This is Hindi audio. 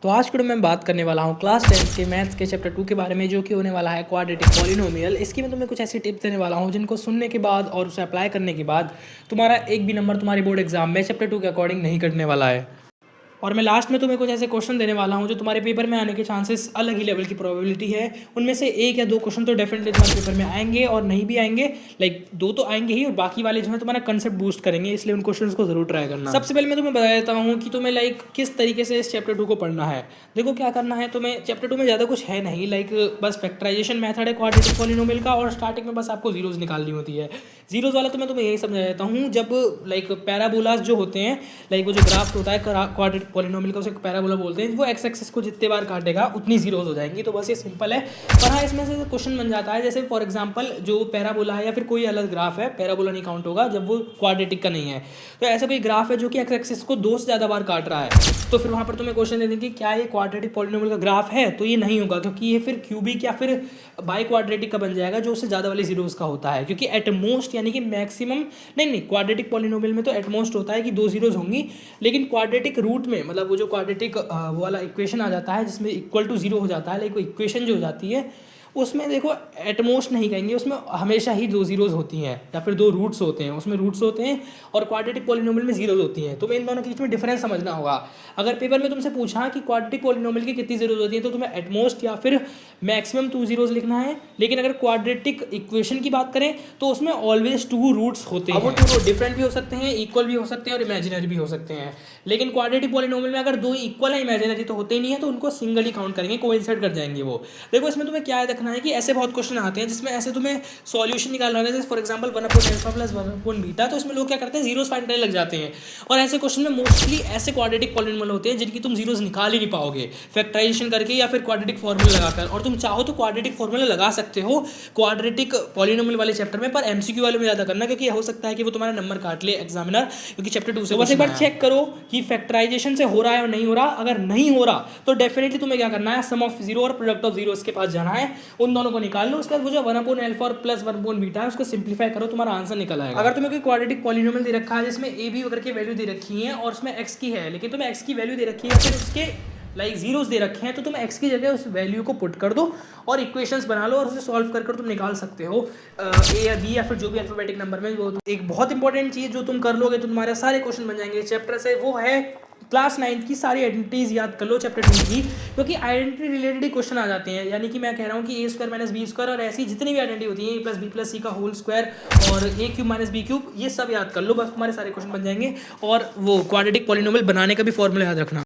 तो आज की वीडियो में मैं बात करने वाला हूँ क्लास 10 के मैथ्स के चैप्टर 2 के बारे में, जो कि होने वाला है क्वाड्रेटिक पॉलिनोमियल। इसकी मैं तुम्हें कुछ ऐसी टिप्स देने वाला हूँ जिनको सुनने के बाद और उसे अप्लाई करने के बाद तुम्हारा एक भी नंबर तुम्हारी बोर्ड एग्जाम में चैप्टर 2 के अकॉर्डिंग नहीं कटने वाला है। और मैं लास्ट में तुम्हें कुछ ऐसे क्वेश्चन देने वाला हूँ जो तुम्हारे पेपर में आने के चांसेस अलग ही लेवल की प्रोबेबिलिटी है। उनमें से एक या दो क्वेश्चन तो डेफिनेटली तुम्हारे पेपर में आएंगे और नहीं भी आएंगे, लाइक दो तो आएंगे ही, और बाकी वाले जो है तुम्हारा कंसेप्ट बूस्ट करेंगे, इसलिए उन क्वेश्चंस को जरूर ट्राई करना। सबसे पहले मैं तुम्हें बता देता हूँ कि तुम्हें लाइक किस तरीके से इस चैप्टर 2 को पढ़ना है। देखो क्या करना है तुम्हें, चैप्टर 2 में ज़्यादा कुछ है नहीं, लाइक बस फैक्टराइजेशन मेथड है क्वाड्रेटिक पॉलिनोमियल का, और स्टार्टिंग में बस आपको जीरोज निकालनी होती है। जीरोज वाला तो मैं तुम्हें यही समझा देता हूँ, जब लाइक पैराबोलास जो होते हैं, लाइक वो जो ग्राफ होता है क्वाड्रेटिक पॉलिनोमियल का, उसे पैराबोला बोलते हैं, वो एक्स एक्सिस को जितने बार काटेगा उतनी जीरोज हो जाएंगी। तो बस ये सिंपल है। पर हाँ, इसमें से क्वेश्चन बन जाता है, जैसे फॉर एग्जांपल जो पैराबोला है या फिर कोई अलग ग्राफ है, पैराबोला नहीं काउंट होगा जब वो क्वाड्रेटिक का नहीं है। तो ऐसा कोई ग्राफ है जो कि एक्स एक्सिस को 2 से ज़्यादा बार काट रहा है, तो फिर वहाँ पर तुम्हें क्वेश्चन दे देंगे क्या ये क्वाड्रेटिक पॉलिनोमियल का ग्राफ है, तो ये नहीं होगा, क्योंकि ये फिर क्यूबिक या फिर बाई क्वाड्रेटिक का बन जाएगा, जो उससे ज़्यादा वाली जीरोज का होता है। क्योंकि एटमोस्ट यानी कि मैक्सिमम नहीं, क्वाड्रेटिक पॉलिनोमियल में तो एटमोस्ट होता है कि 2 जीरोज होंगी, लेकिन क्वाड्रेटिक रूट में, मतलब वो जो क्वाड्रेटिक वो वाला इक्वेशन आ जाता है जिसमें इक्वल टू 0 हो जाता है, लाइक वो इक्वेशन जो हो जाती है उसमें देखो एटमोस्ट नहीं कहेंगे, उसमें हमेशा ही 2 जीरोज होती हैं या फिर 2 रूट्स होते हैं, उसमें रूट्स होते हैं, और क्वाड्रेटिक पॉलिनोमियल में जीरोज होती हैं। तुम्हें इन दोनों के बीच में डिफरेंस समझना होगा। अगर पेपर में तुमसे पूछा कि क्वाड्रेटिक पॉलिनोमियल की कितनी जीरोज होती है, तो तुम्हें एटमोस्ट या फिर मैक्सिमम 2 जीरोज लिखना है। लेकिन अगर क्वाड्रेटिक इक्वेशन की बात करें तो उसमें ऑलवेज 2 रूट्स होते हैं। वो 2 डिफरेंट भी हो सकते हैं, इक्वल भी हो सकते हैं और इमेजिनरी भी हो सकते हैं। लेकिन क्वाड्रेटिक पॉलिनोमियल में अगर 2 इक्वल है, इमेजिनरी तो होते ही नहीं है, तो उनको सिंगल ही काउंट करेंगे, कोइंसाइड कर जाएंगे वो। देखो इसमें तुम्हें क्या देखना है कि ऐसे बहुत क्वेश्चन आते हैं जिसमें ऐसे तुम्हें सॉल्यूशन निकालना है, जैसे फॉर एग्जांपल 1/α + 1/β, तो इसमें लोग क्या करते हैं, जीरोस फाइंड करने लग जाते हैं। और ऐसे क्वेश्चन में मोस्टली ऐसे क्वाड्रेटिक पॉलिनोमियल होते हैं जिनकी तुम जीरोस निकाल ही नहीं पाओगे फैक्टराइजेशन करके या फिर क्वाड्रेटिक फॉर्मूला लगाकर। और तुम चाहो तो क्वाड्रेटिक फॉर्मूला लगा सकते हो क्वाड्रेटिक पॉलिनोमियल वाले चैप्टर में, पर एमसीक्यू वाले में ज़्यादा करना, क्योंकि हो सकता है कि वो तुम्हारा नंबर काट ले एग्जामिनर, क्योंकि चैप्टर 2 से। बस एक बार चेक करो कि फैक्टराइजेशन से हो रहा है और नहीं हो रहा। अगर नहीं हो रहा तो डेफिनेटली तुम्हें क्या करना है, सम ऑफ जीरो और प्रोडक्ट ऑफ जीरो के पास जाना है, उन दोनों को निकाल लो। उसके बाद वो जो 1/α और प्लस 1/β है उसको सिंप्लीफाई करो, तुम्हारा आंसर निकल आएगा। अगर तुम्हें कोई क्वाड्रेटिक पॉलिनोमियल दे रखा है जिसमें ए बी वगैरह की वैल्यू दे रखी है और उसमें एक्स की है, लेकिन तुम्हें एक्स की वैल्यू दे रखी है, फिर उसके लाइक जीरोस दे रखे हैं, तो तुम एक्स की जगह उस वैल्यू को पुट कर दो और इक्वेशंस बना लो, और उसे सॉल्व कर तुम निकाल सकते हो ए या बी या फिर जो भी अल्फाबेटिक नंबर में। वो एक बहुत इंपॉर्टेंट चीज़ जो तुम कर लोगे तो तुम्हारे सारे क्वेश्चन बन जाएंगे चैप्टर से, वो है क्लास 9 की सारी आइडेंटिटीज याद कर लो चैप्टर 2 की, क्योंकि आइडेंटिटी रिलेटेड ही क्वेश्चन आ जाते हैं। यानी कि मैं कह रहा हूँ कि a² - b² और ऐसी जितनी भी आइडेंटिटी होती है, a + b + c का होल स्क्वायर और a³ - b³, ये सब याद कर लो, बस तुम्हारे सारे क्वेश्चन बन जाएंगे। और वो क्वाड्रेटिक पॉलिनोमियल बनाने का भी फॉर्मूला याद रखना।